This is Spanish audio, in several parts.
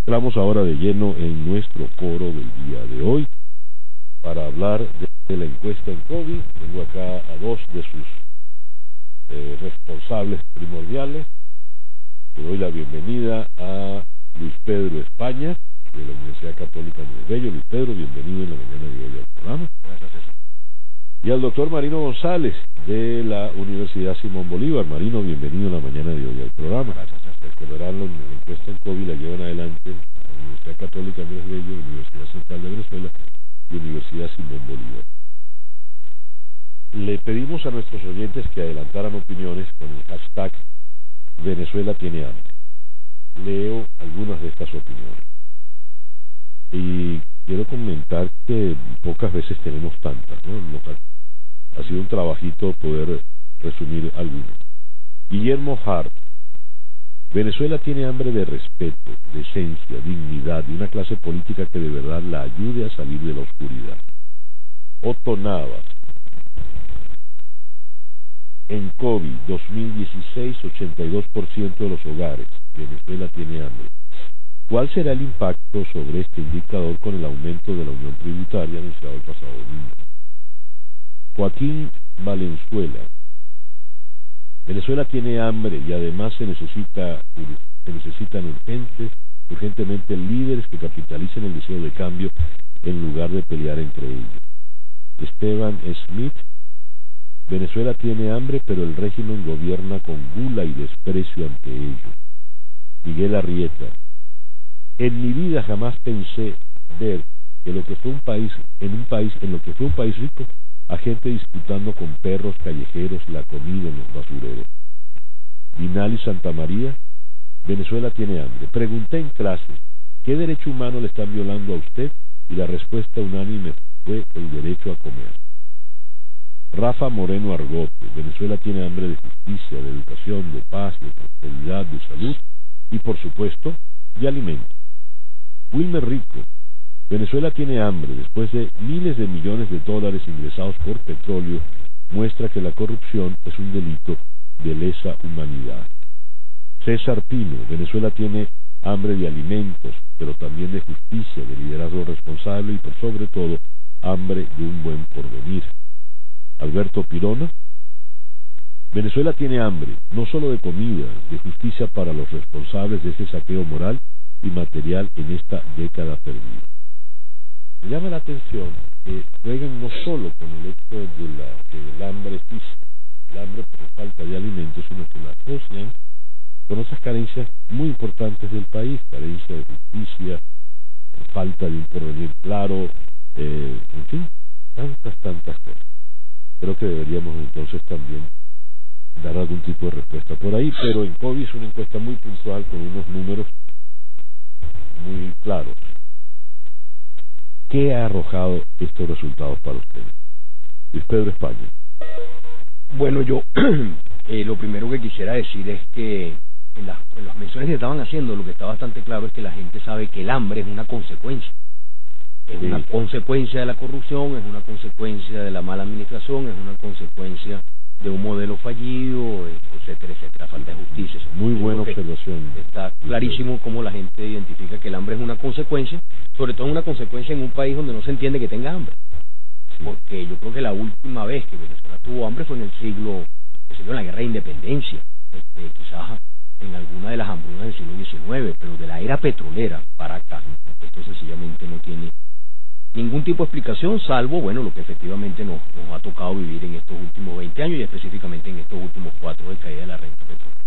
Entramos ahora de lleno en nuestro foro del día de hoy para hablar de la encuesta en COVID. Tengo acá a dos de sus responsables primordiales. Le doy la bienvenida a Luis Pedro España, de la Universidad Católica Andrés Bello. Luis Pedro, bienvenido en la mañana de hoy al programa. Gracias, César. Y al doctor Marino González, de la Universidad Simón Bolívar. Marino, bienvenido en la mañana de hoy al programa. Gracias, César. Recordarán, la encuesta en COVID la llevan adelante la Universidad Católica Andrés Bello, Universidad Central de Venezuela y Universidad Simón Bolívar. Le pedimos a nuestros oyentes que adelantaran opiniones con el hashtag Venezuela tiene hambre. Leo algunas de estas opiniones. Y quiero comentar que pocas veces tenemos tantas, ¿no? Ha sido un trabajito poder resumir algunas. Guillermo Hart: Venezuela tiene hambre de respeto, decencia, dignidad y una clase política que de verdad la ayude a salir de la oscuridad. Otto Navas: en COVID 2016, 82% de los hogares. Venezuela tiene hambre. ¿Cuál será el impacto sobre este indicador con el aumento de la unión tributaria anunciado el pasado domingo? Joaquín Valenzuela: Venezuela tiene hambre y además se necesitan urgentemente líderes que capitalicen el deseo de cambio en lugar de pelear entre ellos. Esteban Smith: Venezuela tiene hambre, pero el régimen gobierna con gula y desprecio ante ello. Miguel Arrieta: en mi vida jamás pensé ver que lo que fue un país rico, a gente disputando con perros callejeros la comida en los basureros. Vinali Santamaría: Venezuela tiene hambre. Pregunté en clase, ¿qué derecho humano le están violando a usted? Y la respuesta unánime fue el derecho a comer. Rafa Moreno Argote: Venezuela tiene hambre de justicia, de educación, de paz, de prosperidad, de salud y, por supuesto, de alimento. Wilmer Rico: Venezuela tiene hambre. Después de miles de millones de dólares ingresados por petróleo, muestra que la corrupción es un delito de lesa humanidad. César Pino: Venezuela tiene hambre de alimentos, pero también de justicia, de liderazgo responsable y, por sobre todo, hambre de un buen porvenir. Alberto Pirona: Venezuela tiene hambre, no solo de comida, de justicia para los responsables de este saqueo moral y material en esta década perdida. Me llama la atención que juegan no solo con el hecho del hambre física, el hambre por falta de alimentos, sino que la asocian con otras carencias muy importantes del país: carencia de justicia, falta de un porvenir claro, en fin, tantas cosas. Creo que deberíamos entonces también dar algún tipo de respuesta por ahí, pero en COVID es una encuesta muy puntual con unos números muy claros. ¿Qué ha arrojado estos resultados para ustedes? Luis Pedro España. Bueno, yo lo primero que quisiera decir es que en las menciones que estaban haciendo, lo que está bastante claro es que la gente sabe que el hambre es una consecuencia. Es una consecuencia de la corrupción, es una consecuencia de la mala administración, es una consecuencia de un modelo fallido, etcétera, falta de justicia. Muy buena observación. Está clarísimo cómo la gente identifica que el hambre es una consecuencia, sobre todo una consecuencia en un país donde no se entiende que tenga hambre. Porque yo creo que la última vez que Venezuela tuvo hambre fue en en la guerra de independencia, quizás en alguna de las hambrunas del siglo XIX, pero de la era petrolera para acá, esto sencillamente no tiene ningún tipo de explicación, salvo, bueno, lo que efectivamente nos ha tocado vivir en estos últimos 20 años y específicamente en estos últimos 4 de caída de la renta petrolera.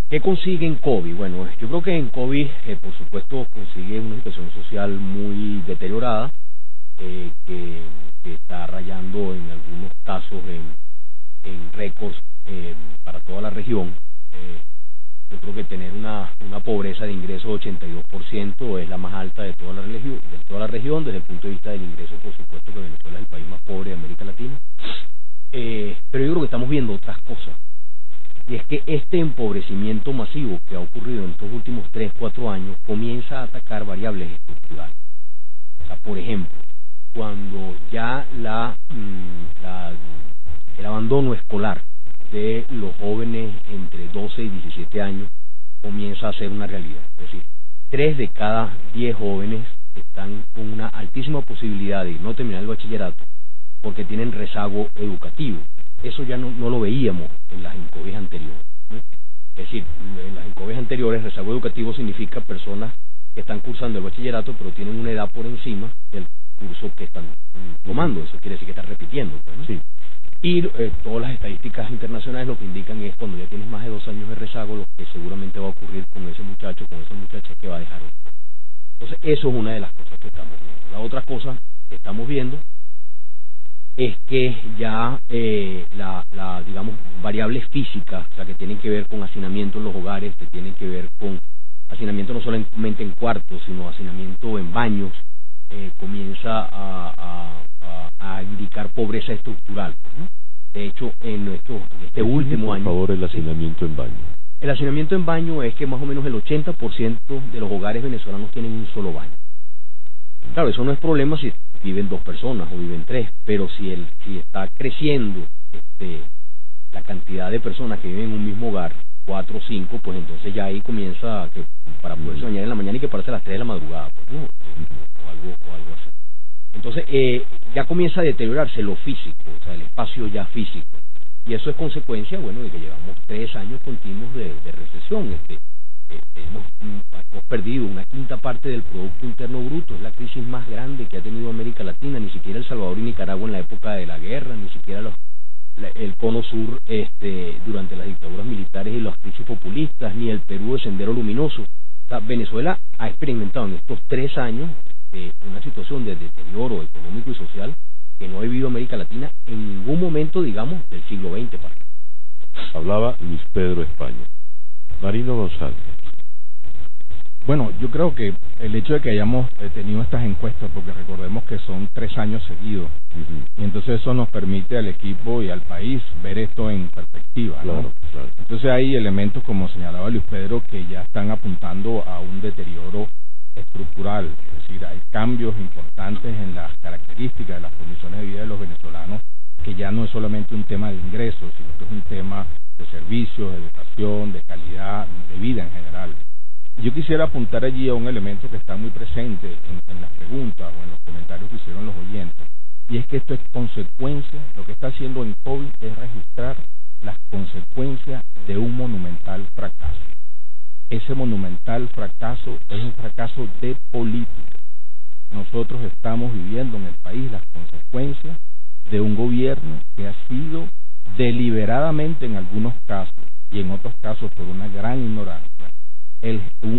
¿Qué consigue en COVID? Bueno, yo creo que en COVID, por supuesto, consigue una situación social muy deteriorada, que está rayando en algunos casos en récords para toda la región. Yo creo que tener una pobreza de ingresos de 82% es la más alta de toda la región, desde el punto de vista del ingreso. Por supuesto que Venezuela es el país más pobre de América Latina, pero yo creo que estamos viendo otras cosas, y es que este empobrecimiento masivo que ha ocurrido en estos últimos 3-4 años comienza a atacar variables estructurales. O sea, por ejemplo, cuando ya el abandono escolar de los jóvenes entre 12 y 17 años comienza a ser una realidad. Es decir, 3 de cada 10 jóvenes están con una altísima posibilidad de no terminar el bachillerato porque tienen rezago educativo. Eso ya no lo veíamos en las INCOVES anteriores, ¿no? Es decir, en las INCOVES anteriores, rezago educativo significa personas que están cursando el bachillerato pero tienen una edad por encima del curso que están tomando. Eso quiere decir que están repitiendo, ¿no? Sí. Y todas las estadísticas internacionales lo que indican es cuando ya tienes más de 2 años de rezago, lo que seguramente va a ocurrir con ese muchacho, con esa muchacha que va a dejar. Entonces, eso es una de las cosas que estamos viendo. La otra cosa que estamos viendo es que ya la digamos, variables físicas, o sea, que tienen que ver con hacinamiento en los hogares, que tienen que ver con hacinamiento no solamente en cuartos, sino hacinamiento en baños, comienza a indicar pobreza estructural, ¿no? De hecho, en este último año... Por favor, el hacinamiento en baño. El hacinamiento en baño es que más o menos el 80% de los hogares venezolanos tienen un solo baño. Claro, eso no es problema si viven 2 personas o viven 3, pero si está creciendo la cantidad de personas que viven en un mismo hogar, 4 o 5, pues entonces ya ahí comienza que para poderse bañar en la mañana y que pararse a las 3 de la madrugada, pues, ¿no? O algo así. Entonces ya comienza a deteriorarse lo físico, o sea, el espacio ya físico. Y eso es consecuencia, bueno, de que llevamos 3 años continuos de recesión. Hemos perdido una quinta parte del Producto Interno Bruto. Es la crisis más grande que ha tenido América Latina. Ni siquiera El Salvador y Nicaragua en la época de la guerra, ni siquiera el Cono Sur durante las dictaduras militares y las crisis populistas, ni el Perú de Sendero Luminoso. O sea, Venezuela ha experimentado en estos 3 años una situación de deterioro económico y social que no ha vivido América Latina en ningún momento, digamos, del siglo XX para acá. Hablaba Luis Pedro España. Marino González. Bueno, yo creo que el hecho de que hayamos tenido estas encuestas, porque recordemos que son 3 años seguidos, y entonces eso nos permite al equipo y al país ver esto en perspectiva, ¿no? Claro, claro. Entonces hay elementos, como señalaba Luis Pedro, que ya están apuntando a un deterioro estructural, es decir, hay cambios importantes en las características de las condiciones de vida de los venezolanos, que ya no es solamente un tema de ingresos, sino que es un tema de servicios, de educación, de calidad de vida en general. Yo quisiera apuntar allí a un elemento que está muy presente en las preguntas o en los comentarios que hicieron los oyentes, y es que esto es consecuencia, lo que está haciendo en COVID es registrar las consecuencias de un monumental fracaso. Ese monumental fracaso es un fracaso de política. Nosotros estamos viviendo en el país las consecuencias de un gobierno que ha sido deliberadamente en algunos casos y en otros casos por una gran ignorancia,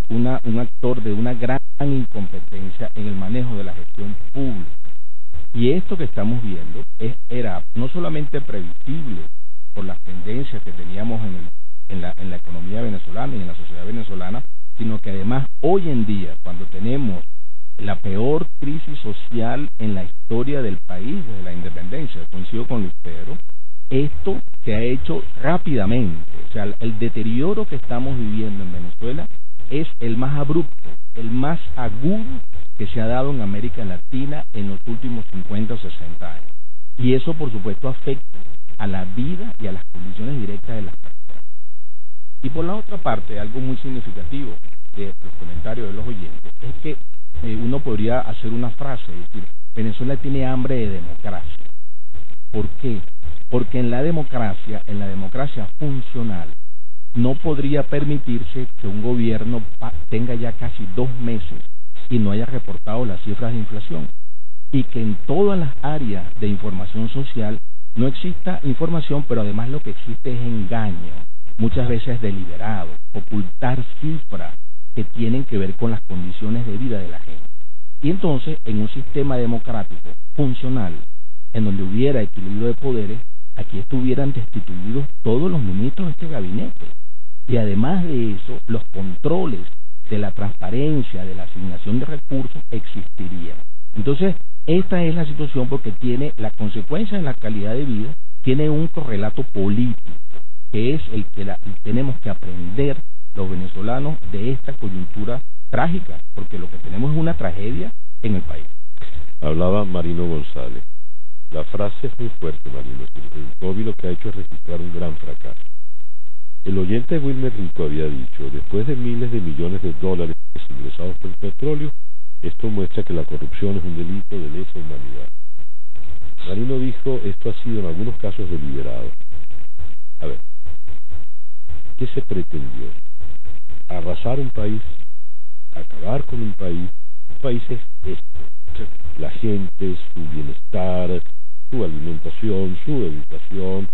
un actor de una gran incompetencia en el manejo de la gestión pública. Y esto que estamos viendo era no solamente previsible por las tendencias que teníamos en la economía venezolana y en la sociedad venezolana, sino que además hoy en día, cuando tenemos la peor crisis social en la historia del país desde la independencia, coincido con Luis Pedro, esto se ha hecho rápidamente. O sea, el deterioro que estamos viviendo en Venezuela es el más abrupto, el más agudo que se ha dado en América Latina en los últimos 50 o 60 años. Y eso, por supuesto, afecta a la vida y a las condiciones directas de las personas. Y por la otra parte, algo muy significativo de los comentarios de los oyentes es que uno podría hacer una frase, es decir, Venezuela tiene hambre de democracia. ¿Por qué? Porque en la democracia funcional, no podría permitirse que un gobierno tenga ya casi 2 meses y no haya reportado las cifras de inflación, y que en todas las áreas de información social no exista información, pero además lo que existe es engaño, muchas veces deliberado, ocultar cifras que tienen que ver con las condiciones de vida de la gente. Y entonces, en un sistema democrático funcional, en donde hubiera equilibrio de poderes, aquí estuvieran destituidos todos los ministros de este gabinete. Y además de eso, los controles de la transparencia, de la asignación de recursos, existirían. Entonces, esta es la situación, porque tiene la consecuencia en la calidad de vida, tiene un correlato político, que es el que tenemos que aprender los venezolanos de esta coyuntura trágica, porque lo que tenemos es una tragedia en el país. Hablaba Marino González. La frase es muy fuerte, Marino. El COVID lo que ha hecho es registrar un gran fracaso. El oyente Wilmer Rico había dicho, después de miles de millones de dólares ingresados por el petróleo. Esto muestra que la corrupción es un delito de lesa humanidad. Marino dijo, esto ha sido en algunos casos deliberado. A ver, ¿qué se pretendió? Arrasar un país, acabar con un país. Un país es esto: la gente, su bienestar, su alimentación, su educación,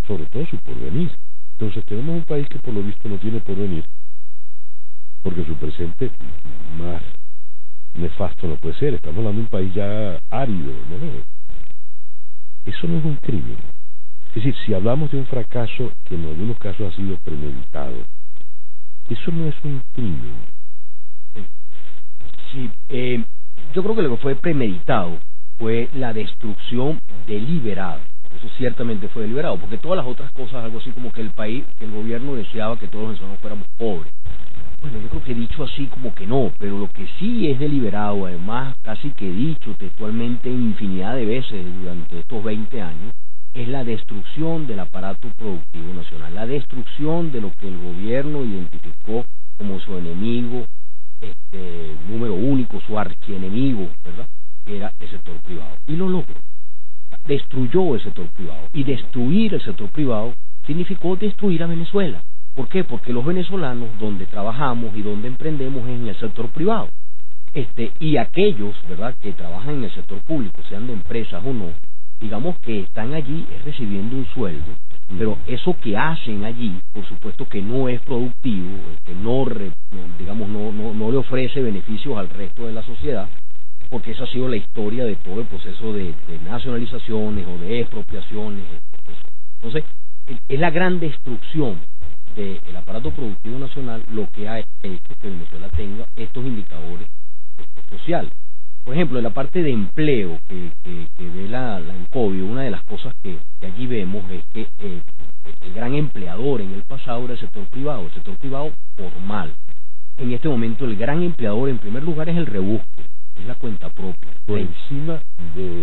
sobre todo su porvenir. Entonces tenemos un país que por lo visto no tiene porvenir, porque su presente más nefasto no puede ser. Estamos hablando de un país ya árido, ¿no? Eso no es un crimen. Es decir, si hablamos de un fracaso que en algunos casos ha sido premeditado, eso no es un crimen. Sí, yo creo que lo que fue premeditado fue la destrucción deliberada. Eso ciertamente fue deliberado, porque todas las otras cosas, algo así como que el país, que el gobierno deseaba que todos los venezolanos fuéramos pobres. Bueno, yo creo que dicho así como que no, pero lo que sí es deliberado, además casi que dicho textualmente infinidad de veces durante estos 20 años, es la destrucción del aparato productivo nacional, la destrucción de lo que el gobierno identificó como su enemigo número único, su archienemigo, ¿verdad? Que era el sector privado. Y lo logró. Destruyó el sector privado. Y destruir el sector privado significó destruir a Venezuela. ¿Por qué? Porque los venezolanos, donde trabajamos y donde emprendemos, es en el sector privado. Y aquellos, ¿verdad?, que trabajan en el sector público, sean de empresas o no, digamos que están allí recibiendo un sueldo, pero eso que hacen allí, por supuesto que no es productivo, que no le ofrece beneficios al resto de la sociedad, porque esa ha sido la historia de todo el proceso de nacionalizaciones o de expropiaciones. Entonces, es la gran destrucción del aparato productivo nacional lo que ha hecho que Venezuela tenga estos indicadores sociales. Por ejemplo, en la parte de empleo que ve la ENCOBI, una de las cosas que allí vemos es que el gran empleador en el pasado era el sector privado formal. En este momento el gran empleador en primer lugar es el rebusque, es la cuenta propia. Por encima del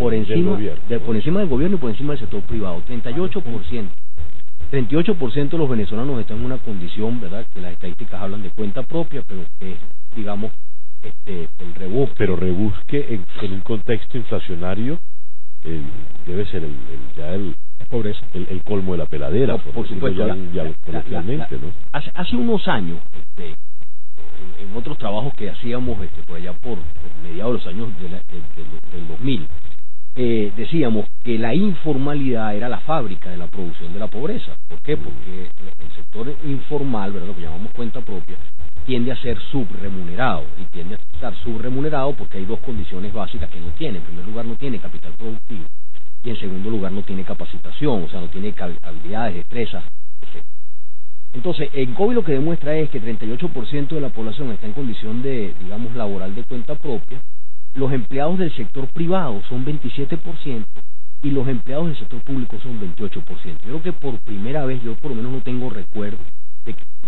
gobierno y por encima del sector privado, 38%. 38% de los venezolanos están en una condición, ¿verdad?, que las estadísticas hablan de cuenta propia, pero que es, digamos, el rebusque. Pero rebusque en un contexto inflacionario debe ser pobreza, el colmo de la peladera, no, por supuesto, coloquialmente, ¿no? Hace unos años, en otros trabajos que hacíamos por allá por mediados de los años del 2000, decíamos que la informalidad era la fábrica de la producción de la pobreza. ¿Por qué? Porque el sector informal, ¿verdad?, lo que llamamos cuenta propia, tiende a ser subremunerado, y tiende a estar subremunerado porque hay dos condiciones básicas que no tiene. En primer lugar, no tiene capital productivo, y en segundo lugar, no tiene capacitación, o sea, no tiene habilidades, destrezas, etc. Entonces, en COVID lo que demuestra es que 38% de la población está en condición de, digamos, laboral de cuenta propia. Los empleados del sector privado son 27% y los empleados del sector público son 28%. Yo creo que por primera vez, yo por lo menos no tengo recuerdo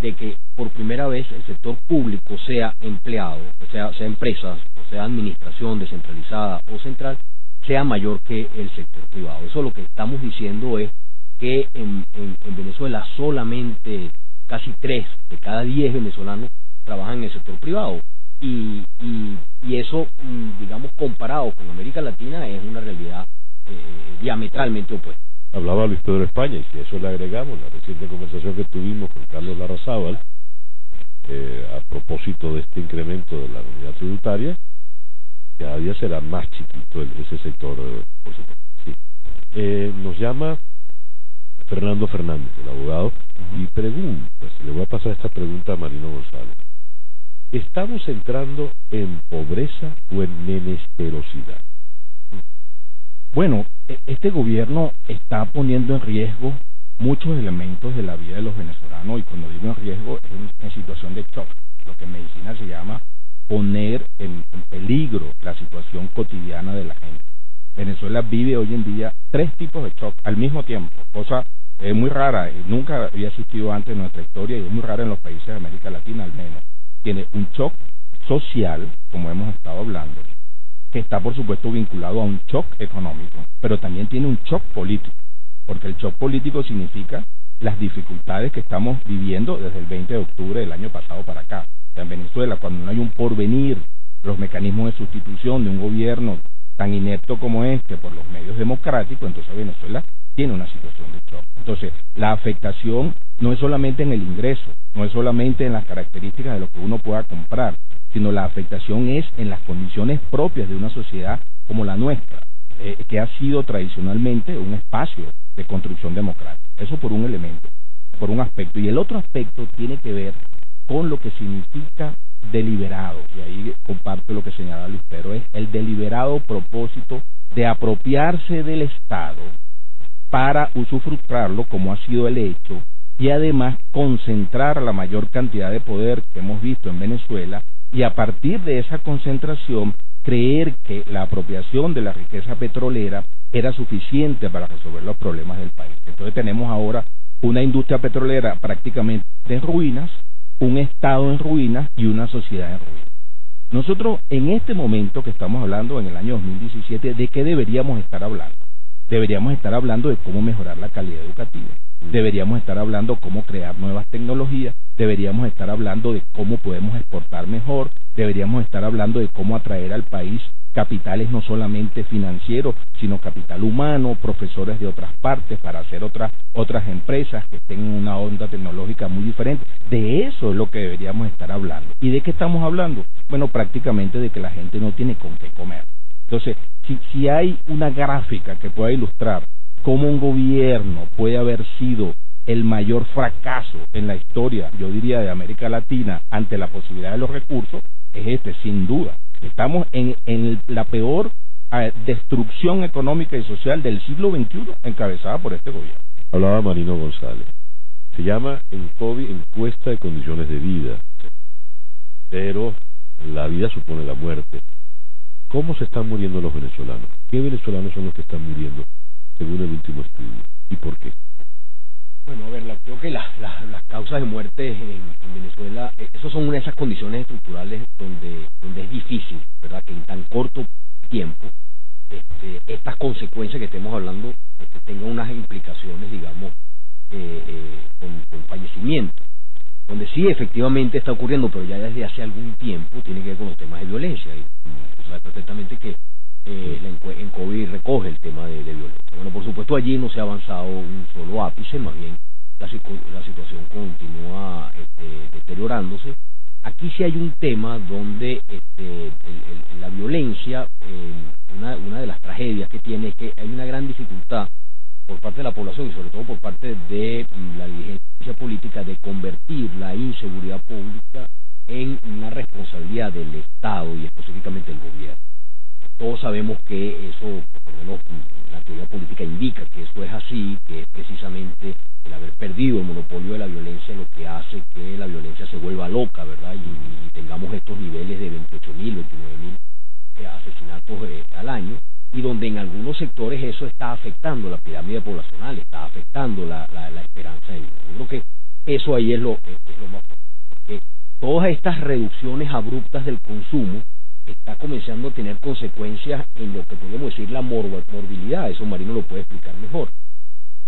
de que por primera vez el sector público sea empleado, sea empresas, o sea administración descentralizada o central, sea mayor que el sector privado. Eso lo que estamos diciendo es que en Venezuela solamente casi 3 de cada 10 venezolanos trabajan en el sector privado. Y eso, digamos, comparado con América Latina, es una realidad diametralmente opuesta. Hablaba Luis Pedro España, y si eso le agregamos la reciente conversación que tuvimos con Carlos Larrazábal a propósito de este incremento de la unidad tributaria, cada día será más chiquito ese sector, por supuesto. Sí. Nos llama Fernando Fernández, el abogado, y pregunta, le voy a pasar esta pregunta a Marino González: ¿estamos entrando en pobreza o en menesterosidad? Bueno, este gobierno está poniendo en riesgo muchos elementos de la vida de los venezolanos, y cuando digo en riesgo es en situación de shock. Lo que en medicina se llama poner en peligro la situación cotidiana de la gente. Venezuela vive hoy en día 3 tipos de shock al mismo tiempo, cosa muy rara, nunca había existido antes en nuestra historia, y es muy rara en los países de América Latina al menos. Tiene un shock social, como hemos estado hablando, que está por supuesto vinculado a un shock económico, pero también tiene un shock político, porque el shock político significa las dificultades que estamos viviendo desde el 20 de octubre del año pasado para acá. En Venezuela, cuando no hay un porvenir, los mecanismos de sustitución de un gobierno tan inepto como este por los medios democráticos, entonces Venezuela tiene una situación de shock. Entonces, la afectación no es solamente en el ingreso, no es solamente en las características de lo que uno pueda comprar, sino la afectación es en las condiciones propias de una sociedad como la nuestra, que ha sido tradicionalmente un espacio de construcción democrática. Eso por un elemento, por un aspecto. Y el otro aspecto tiene que ver con lo que significa deliberado, y ahí comparto lo que señala Luis Pedro, es el deliberado propósito de apropiarse del Estado para usufructuarlo, como ha sido el hecho, y además concentrar la mayor cantidad de poder que hemos visto en Venezuela, y a partir de esa concentración creer que la apropiación de la riqueza petrolera era suficiente para resolver los problemas del país. Entonces tenemos ahora una industria petrolera prácticamente en ruinas, un Estado en ruinas y una sociedad en ruinas. Nosotros en este momento que estamos hablando, en el año 2017, ¿de qué deberíamos estar hablando? Deberíamos estar hablando de cómo mejorar la calidad educativa, deberíamos estar hablando de cómo crear nuevas tecnologías, deberíamos estar hablando de cómo podemos exportar mejor, deberíamos estar hablando de cómo atraer al país capitales no solamente financieros, sino capital humano, profesores de otras partes para hacer otras empresas que estén en una onda tecnológica muy diferente. De eso es lo que deberíamos estar hablando. ¿Y de qué estamos hablando? Bueno, prácticamente de que la gente no tiene con qué comer. Entonces, si hay una gráfica que pueda ilustrar cómo un gobierno puede haber sido el mayor fracaso en la historia, yo diría, de América Latina ante la posibilidad de los recursos, es este, sin duda. Estamos en la peor destrucción económica y social del siglo XXI encabezada por este gobierno. Hablaba Marino González. Se llama ENCOVI, Encuesta de Condiciones de Vida. Pero la vida supone la muerte. ¿Cómo se están muriendo los venezolanos? ¿Qué venezolanos son los que están muriendo según el último estudio? ¿Y por qué? Bueno, a ver, creo que las causas de muerte en Venezuela, esas son una de esas condiciones estructurales donde es difícil, ¿verdad?, que en tan corto tiempo estas consecuencias que estemos hablando tengan unas implicaciones, digamos, con fallecimiento. Donde sí efectivamente está ocurriendo, pero ya desde hace algún tiempo, tiene que ver con los temas de violencia. Y tú sabes perfectamente que ENCOVI recoge el tema de violencia. Bueno, por supuesto allí no se ha avanzado un solo ápice, más bien la situación continúa deteriorándose. Aquí sí hay un tema donde la violencia, una de las tragedias que tiene es que hay una gran dificultad por parte de la población y sobre todo por parte de la dirigencia política de convertir la inseguridad pública en una responsabilidad del Estado y específicamente del gobierno. Todos sabemos que eso, por lo menos la teoría política indica que eso es así, que es precisamente el haber perdido el monopolio de la violencia lo que hace que la violencia se vuelva loca, ¿verdad? Y tengamos estos niveles de 28.000, 29.000 asesinatos al año, y donde en algunos sectores eso está afectando la pirámide poblacional, está afectando la esperanza de vida. Yo creo que eso ahí es lo más fuerte, porque todas estas reducciones abruptas del consumo está comenzando a tener consecuencias en lo que podríamos decir la morbilidad. Eso Marino lo puede explicar mejor.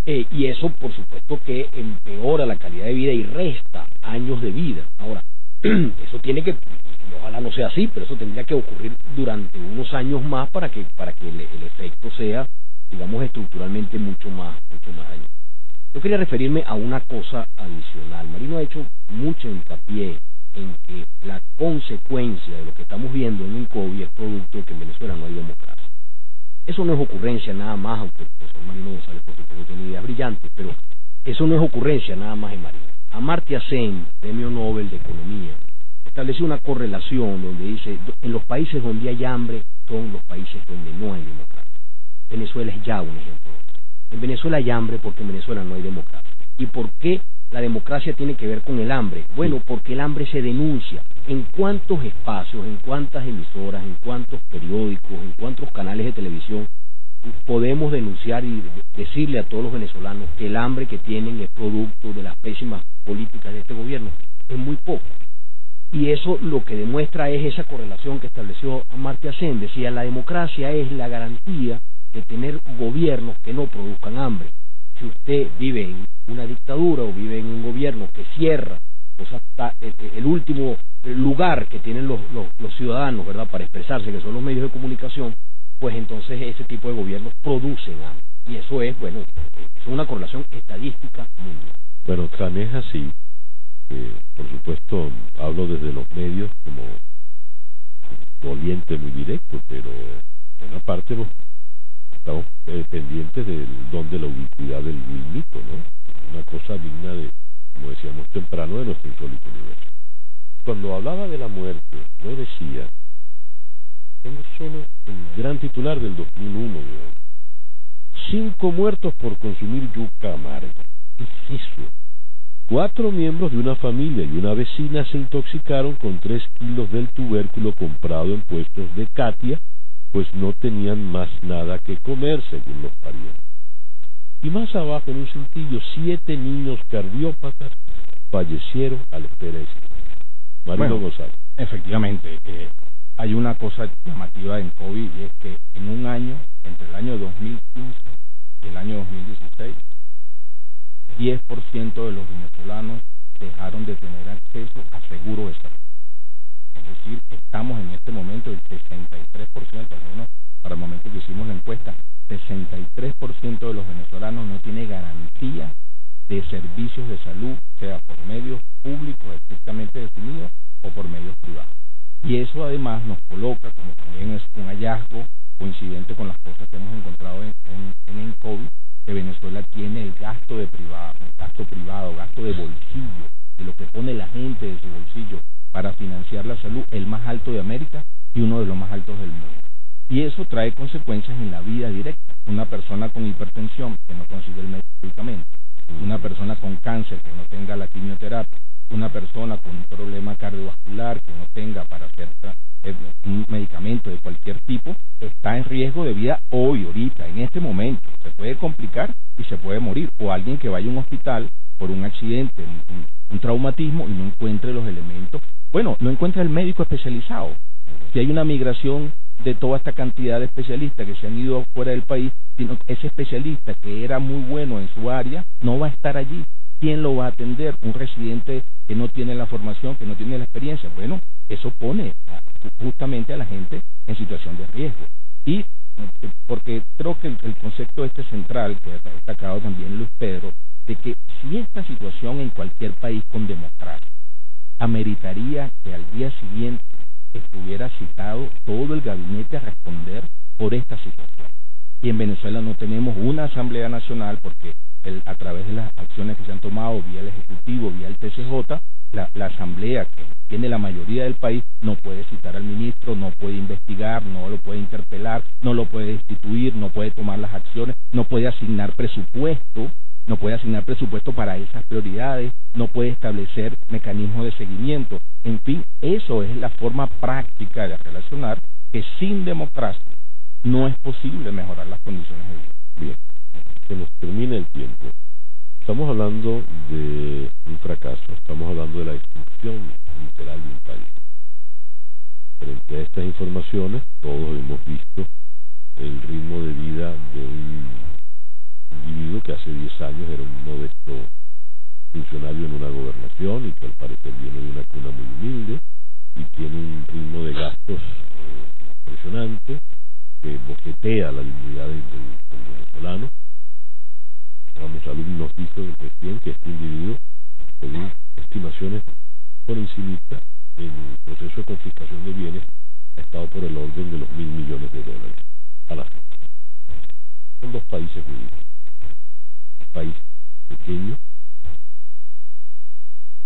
Y eso, por supuesto, que empeora la calidad de vida y resta años de vida. Ahora, eso tiene que, ojalá no sea así, pero eso tendría que ocurrir durante unos años más para que el efecto sea, digamos, estructuralmente mucho más dañino. Yo quería referirme a una cosa adicional. Marino ha hecho mucho hincapié en que la consecuencia de lo que estamos viendo en ENCOVI es producto de que en Venezuela no hay democracia. Eso no es ocurrencia nada más, aunque el profesor Marino González por supuesto tiene ideas brillantes, pero eso no es ocurrencia nada más de Marino. Amartya Sen, premio Nobel de Economía, estableció una correlación donde dice, en los países donde hay hambre son los países donde no hay democracia. Venezuela es ya un ejemplo. En Venezuela hay hambre porque en Venezuela no hay democracia. ¿Y por qué la democracia tiene que ver con el hambre? Bueno, porque el hambre se denuncia. ¿En cuántos espacios, en cuántas emisoras, en cuántos periódicos, en cuántos canales de televisión podemos denunciar y decirle a todos los venezolanos que el hambre que tienen es producto de las pésimas políticas de este gobierno? Es muy poco. Y eso lo que demuestra es esa correlación que estableció Amartya Sen. Decía, la democracia es la garantía de tener gobiernos que no produzcan hambre. Si usted vive en una dictadura o vive en un gobierno que cierra cosa está, el último lugar que tienen los ciudadanos, ¿verdad?, para expresarse, que son los medios de comunicación, pues entonces ese tipo de gobiernos producen hambre. Y eso es, bueno, es una correlación estadística mundial. Bueno, tan es así, por supuesto, hablo desde los medios como doliente muy directo, pero en una parte pues, estamos pendientes del don de la ubicuidad del mito, ¿no? Una cosa digna de, como decíamos temprano, de nuestro insólito universo. Cuando hablaba de la muerte, yo decía, tengo solo el gran titular del 2001, ¿no? 5 muertos por consumir yuca amarga. ¿Qué es eso? 4 miembros de una familia y una vecina se intoxicaron con 3 kilos del tubérculo comprado en puestos de Katia, pues no tenían más nada que comer, según los parientes. Y más abajo, en un cintillo, 7 niños cardiópatas fallecieron a la espera de ese. Marino González. Efectivamente, hay una cosa llamativa en COVID, y es que en un año, entre el año 2015 y el año 2016, 10% de los venezolanos dejaron de tener acceso a seguro de salud. Es decir, estamos en este momento, el 63%, al menos para el momento que hicimos la encuesta, 63% de los venezolanos no tiene garantía de servicios de salud, sea por medios públicos estrictamente definidos o por medios privados. Y eso además nos coloca, como también es un hallazgo coincidente con las cosas que hemos encontrado en COVID, que Venezuela tiene el gasto privado, gasto de bolsillo, de lo que pone la gente de su bolsillo para financiar la salud, el más alto de América y uno de los más altos del mundo. Y eso trae consecuencias en la vida directa. Una persona con hipertensión que no consigue el medicamento, una persona con cáncer que no tenga la quimioterapia, una persona con un problema cardiovascular que no tenga para hacer un medicamento de cualquier tipo, está en riesgo de vida hoy, ahorita, en este momento. Se puede complicar y se puede morir. O alguien que vaya a un hospital por un accidente, un traumatismo, y no encuentre los elementos. Bueno, no encuentra el médico especializado. Si hay una migración de toda esta cantidad de especialistas que se han ido fuera del país, sino ese especialista que era muy bueno en su área no va a estar allí. ¿Quién lo va a atender? Un residente que no tiene la formación, que no tiene la experiencia. Bueno, eso pone justamente a la gente en situación de riesgo. Y porque creo que el concepto central, que ha destacado también Luis Pedro, de que si esta situación en cualquier país con democracia ameritaría que al día siguiente estuviera citado todo el gabinete a responder por esta situación. Y en Venezuela no tenemos una Asamblea Nacional porque a través de las acciones que se han tomado vía el Ejecutivo, vía el TCJ, la Asamblea, que tiene la mayoría del país, no puede citar al ministro, no puede investigar, no lo puede interpelar, no lo puede destituir, no puede tomar las acciones, no puede asignar presupuesto para esas prioridades, no puede establecer mecanismos de seguimiento. En fin, eso es la forma práctica de relacionar que sin democracia no es posible mejorar las condiciones de vida. Bien, se nos termina el tiempo. Estamos hablando de un fracaso, estamos hablando de la destrucción literal de un país. Frente a estas informaciones, todos hemos visto el ritmo de vida de un individuo que hace 10 años era un modesto funcionario en una gobernación y que al parecer viene de una cuna muy humilde y tiene un ritmo de gastos impresionante que bocetea la dignidad del venezolano. Ramos Alum nos dijo recién que este individuo, según estimaciones por encimita, en el proceso de confiscación de bienes ha estado por el orden de los $1.000 millones a la fecha. Son dos países muy distintos. Un país pequeño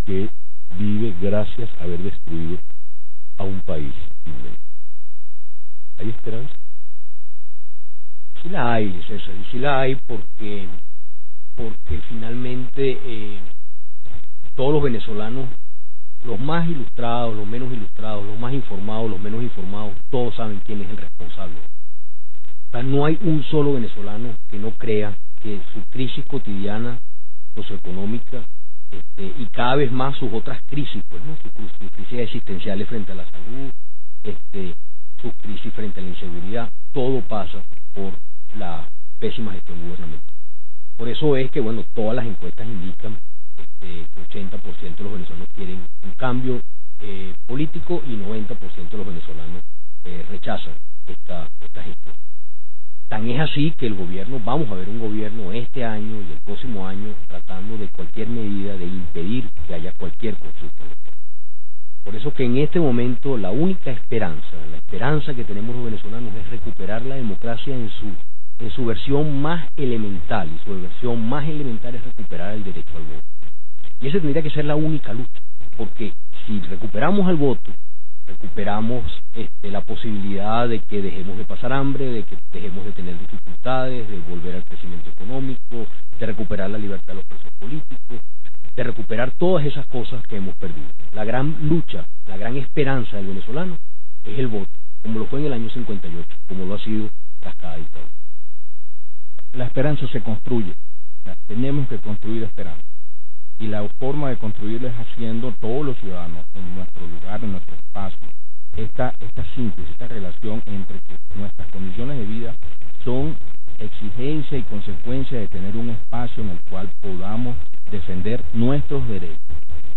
que vive gracias a haber destruido a un país inmenso. ¿Hay esperanza? Sí la hay, César, y sí la hay porque finalmente todos los venezolanos, los más ilustrados, los menos ilustrados, los más informados, los menos informados, todos saben quién es el responsable. O sea, no hay un solo venezolano que no crea que su crisis cotidiana, socioeconómica, y cada vez más sus otras crisis, pues, ¿no? Sus crisis existenciales frente a la salud, sus crisis frente a la inseguridad, todo pasa por la pésima gestión gubernamental. Por eso es que, bueno, todas las encuestas indican que 80% de los venezolanos quieren un cambio político y 90% de los venezolanos rechazan esta gestión. Tan es así que el gobierno, vamos a ver un gobierno este año y el próximo año tratando de cualquier medida de impedir que haya cualquier consulta. Por eso que en este momento la única esperanza, la esperanza que tenemos los venezolanos es recuperar la democracia en su versión más elemental, y su versión más elemental es recuperar el derecho al voto. Y esa tendría que ser la única lucha, porque si recuperamos el voto, recuperamos la posibilidad de que dejemos de pasar hambre, de que dejemos de tener dificultades, de volver al crecimiento económico, de recuperar la libertad de los presos políticos, de recuperar todas esas cosas que hemos perdido. La gran lucha, la gran esperanza del venezolano es el voto, como lo fue en el año 58, como lo ha sido tras cada dictadura. La esperanza se construye, tenemos que construir esperanza. Y la forma de construirla es haciendo todos los ciudadanos en nuestro lugar, en nuestro espacio, esta síntesis, esta relación entre que nuestras condiciones de vida son exigencia y consecuencia de tener un espacio en el cual podamos defender nuestros derechos.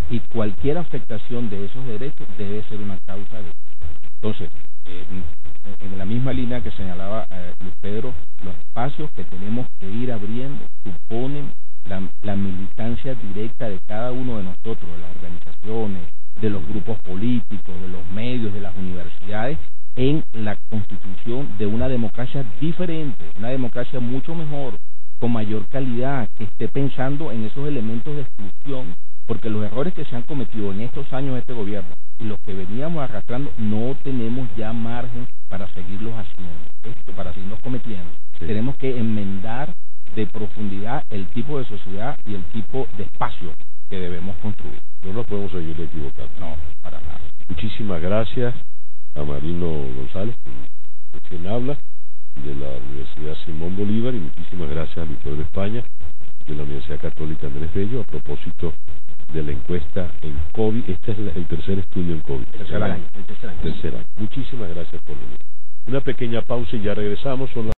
Y cualquier afectación de esos derechos debe ser una causa de... Entonces, en la misma línea que señalaba Luis Pedro, los espacios que tenemos que ir abriendo suponen la militancia directa de cada uno de nosotros, de las organizaciones, de los grupos políticos, de los medios, de las universidades, en la constitución de una democracia diferente, una democracia mucho mejor, con mayor calidad, que esté pensando en esos elementos de exclusión, porque los errores que se han cometido en estos años de este gobierno y los que veníamos arrastrando, no tenemos ya margen para seguirlos haciendo, para seguirlos cometiendo. Sí. Tenemos que enmendar de profundidad el tipo de sociedad y el tipo de espacio que debemos construir. No nos podemos seguir equivocando. No, para nada. Muchísimas gracias a Marino González, quien habla de la Universidad Simón Bolívar, y muchísimas gracias a Luis Pedro España de la Universidad Católica Andrés Bello a propósito de la encuesta en COVID. Este es el tercer estudio en COVID. Tercer año. Muchísimas gracias por venir. Una pequeña pausa y ya regresamos. Son las